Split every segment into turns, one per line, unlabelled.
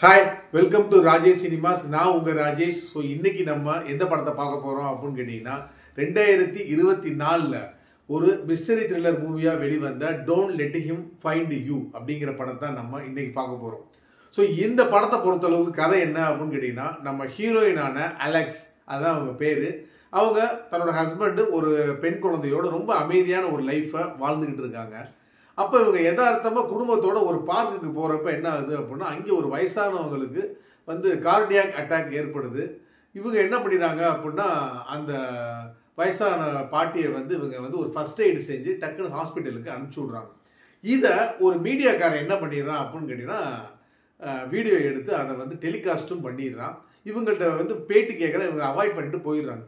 Hi welcome to Rajesh cinemas. நான் உங்கள் Rajesh. So இன்றைக்கி நம்ம எந்த படத்தை பார்க்க போகிறோம் அப்படின்னு கேட்டிங்கன்னா 2024 ஒரு மிஸ்டரி த்ரில்லர் மூவியாக வெளிவந்த don't let him find you அப்படிங்கிற படத்தை நம்ம இன்றைக்கி பார்க்க போகிறோம். ஸோ இந்த படத்தை பொறுத்தளவுக்கு கதை என்ன அப்படின்னு கேட்டிங்கன்னா, நம்ம ஹீரோயினான அலெக்ஸ், அதுதான் அவங்க பேர். அவங்க தன்னோட ஹஸ்பண்டு ஒரு பெண் குழந்தையோட ரொம்ப அமைதியான ஒரு லைஃப்பை வாழ்ந்துக்கிட்டு இருக்காங்க. அப்போ இவங்க யதார்த்தமாக குடும்பத்தோட ஒரு பார்க்குக்கு போகிறப்ப என்ன ஆகுது அப்படின்னா, அங்கே ஒரு வயசானவங்களுக்கு கார்டியாக் அட்டாக் ஏற்படுது. இவங்க என்ன பண்ணிடுறாங்க அப்படின்னா, அந்த வயசான பாட்டியை இவங்க ஒரு ஃபர்ஸ்ட் எய்டு செஞ்சு டக்குன்னு ஹாஸ்பிட்டலுக்கு அனுப்பிச்சி விட்றாங்க. இதை ஒரு மீடியாக்காரன் என்ன பண்ணிடுறான் அப்படின்னு கேட்டிங்கன்னா, வீடியோ எடுத்து அதை டெலிகாஸ்ட்டும் பண்ணிடுறான். இவங்கள்ட்ட பேட்டி கேட்குற இவங்க அவாய்ட் பண்ணிட்டு போயிடுறாங்க.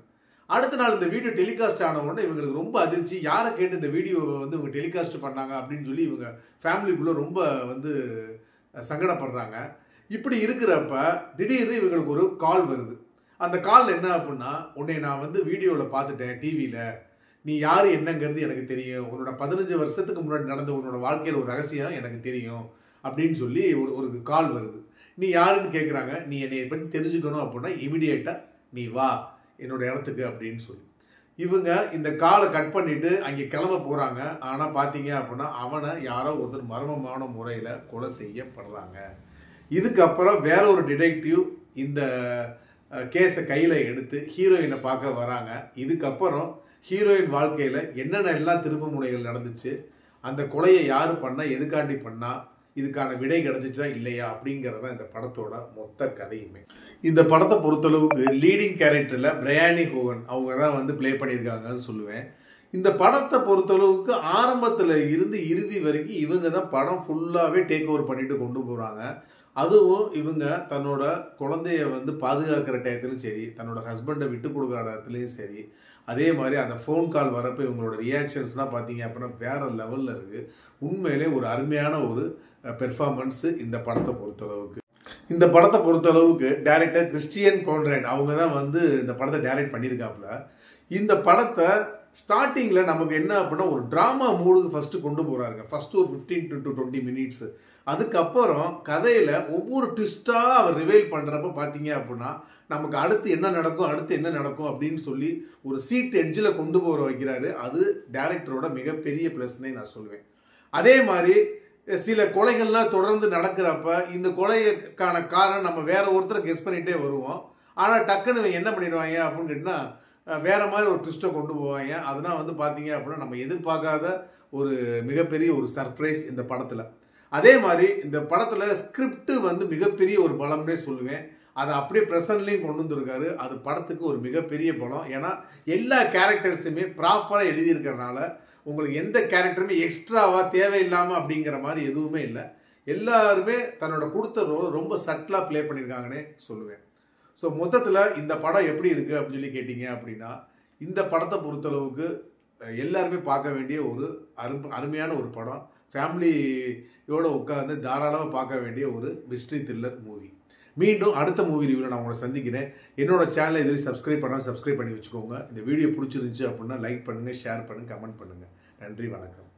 அடுத்த நாள் இந்த வீடியோ டெலிகாஸ்ட் ஆன உடனே இவங்களுக்கு ரொம்ப அதிர்ச்சி. யாரை கேட்டு இந்த வீடியோவை இவங்க டெலிகாஸ்ட் பண்ணாங்க அப்படின்னு சொல்லி இவங்க ஃபேமிலிக்குள்ளே ரொம்ப சங்கடப்படுறாங்க. இப்படி இருக்கிறப்ப திடீர்னு இவங்களுக்கு ஒரு கால் வருது. அந்த கால் என்ன அப்படின்னா, உன்னை நான் வீடியோவில் பார்த்துட்டேன் டிவியில், நீ யார் என்னங்கிறது எனக்கு தெரியும், உன்னோட 15 வருஷத்துக்கு முன்னாடி நடந்த உன்னோட வாழ்க்கையில் ஒரு ரகசியம் எனக்கு தெரியும் அப்படின்னு சொல்லி ஒரு கால் வருது. நீ யாருன்னு கேட்குறாங்க. நீ என்னை பற்றி தெரிஞ்சுக்கணும் அப்படின்னா இமிடியேட்டாக நீ வா என்னோட இடத்துக்கு அப்படின்னு சொல்லி இவங்க இந்த காலை கட் பண்ணிட்டு அங்கே கிளம்ப போகிறாங்க. ஆனால் பார்த்தீங்க அப்படின்னா அவனை யாரோ ஒருத்தர் மர்மமான முறையில் கொலை செய்யப்படுறாங்க. இதுக்கப்புறம் வேற ஒரு டிடெக்டிவ் இந்த கேஸை கையில் எடுத்து ஹீரோயினை பார்க்க வராங்க. இதுக்கப்புறம் ஹீரோயின் வாழ்க்கையில் என்னென்ன எல்லாம் திருப்பு முனைகள் நடந்துச்சு, அந்த கொலையை யார் பண்ணா, எதுக்காண்டி பண்ணா, இதுக்கான விடை கிடைச்சிச்சா இல்லையா அப்படிங்கிறது தான் இந்த படத்தோட மொத்த கதையுமே. இந்த படத்தை பொறுத்தளவுக்கு லீடிங் கேரக்டரில் பிரையானி ஹோகன் அவங்க தான் ப்ளே பண்ணியிருக்காங்கன்னு சொல்லுவேன். இந்த படத்தை பொறுத்தளவுக்கு ஆரம்பத்தில் இருந்து இறுதி வரைக்கும் இவங்க தான் படம் ஃபுல்லாகவே டேக் ஓவர் பண்ணிட்டு கொண்டு போகிறாங்க. அதுவும் இவங்க தன்னோட குழந்தைய பாதுகாக்கிற டயத்துலையும் சரி, தன்னோட ஹஸ்பண்டை விட்டு கொடுக்குற இடத்துலையும் சரி, அதே மாதிரி அந்த ஃபோன் கால் வரப்போ இவங்களோட ரியாக்ஷன்ஸ்லாம் பார்த்தீங்க அப்படின்னா வேறு லெவலில் இருக்குது. உண்மையிலே ஒரு அருமையான ஒரு பெர்ஃபார்மன்ஸு இந்த படத்தை பொறுத்தளவுக்கு. இந்த படத்தை பொறுத்தளவுக்கு டைரக்டர் கிறிஸ்டியன் கோன்ராட் அவங்க தான் இந்த படத்தை டைரக்ட் பண்ணியிருக்காப்புல. இந்த படத்தை ஸ்டார்டிங்கில் நமக்கு என்ன அப்படின்னா ஒரு ட்ராமா மூடுக்கு ஃபஸ்ட்டு கொண்டு போகிறாருங்க. ஃபஸ்ட்டு ஒரு 15 to 20 மினிட்ஸு. அதுக்கப்புறம் கதையில் ஒவ்வொரு ட்விஸ்ட்டாக அவர் ரிவைல் பண்ணுறப்ப பார்த்தீங்க அப்படின்னா நமக்கு அடுத்து என்ன நடக்கும் அப்படின்னு சொல்லி ஒரு சீட் எட்ஜில் கொண்டு போகிற வைக்கிறாரு. அது டைரக்டரோட மிகப்பெரிய ப்ளஸ்னே நான் சொல்லுவேன். அதே மாதிரி சில கொலைகள்லாம் தொடர்ந்து நடக்கிறப்ப இந்த கொலைக்கான காரணம் நம்ம வேற ஒருத்தரை கெஸ் பண்ணிகிட்டே வருவோம். ஆனால் டக்குன்னு என்ன பண்ணிடுவாங்க அப்படின்னு கேட்டிங்கன்னா வேற மாதிரி ஒரு ட்விஸ்ட்டை கொண்டு போவாங்க. அதனால் பார்த்தீங்க அப்படின்னா நம்ம எதிர்பார்க்காத ஒரு மிகப்பெரிய ஒரு சர்ப்ரைஸ் இந்த படத்தில். அதே மாதிரி இந்த படத்தில் ஸ்கிரிப்ட் மிகப்பெரிய ஒரு பலம்னே சொல்லுவேன். அதை அப்படியே ப்ரெசன்ட்லேயும் கொண்டு வந்திருக்காரு. அது படத்துக்கு ஒரு மிகப்பெரிய பலம். ஏன்னா எல்லா கேரக்டர்ஸுமே ப்ராப்பராக எழுதியிருக்கிறதுனால உங்களுக்கு எந்த கேரக்டருமே எக்ஸ்ட்ராவாக தேவையில்லாமல் அப்படிங்கிற மாதிரி எதுவுமே இல்லை. எல்லாருமே தன்னோட கொடுத்த ரோல் ரொம்ப சட்டிலாக ப்ளே பண்ணியிருக்காங்கன்னே சொல்லுவேன். ஸோ மொத்தத்தில் இந்த படம் எப்படி இருக்குது அப்படின்னு சொல்லி கேட்டிங்க அப்படின்னா, இந்த படத்தை பொறுத்தளவுக்கு எல்லாருமே பார்க்க வேண்டிய ஒரு அருமையான ஒரு படம். ஃபேமிலியோடு உட்காந்து தாராளமாக பார்க்க வேண்டிய ஒரு மிஸ்ட்ரி த்ரில்லர் மூவி. மீண்டும் அடுத்த மூவி ரிவ்யூவில் நான் உங்களை சந்திக்கிறேன். என்னோட சேனலை இதுவரை சப்ஸ்கிரைப் பண்ணால் சப்ஸ்கிரைப் பண்ணி வச்சுக்கோங்க. இந்த வீடியோ பிடிச்சிருந்துச்சு அப்படின்னா லைக் பண்ணுங்கள், ஷேர் பண்ணுங்கள், கமெண்ட் பண்ணுங்கள். நன்றி, வணக்கம்.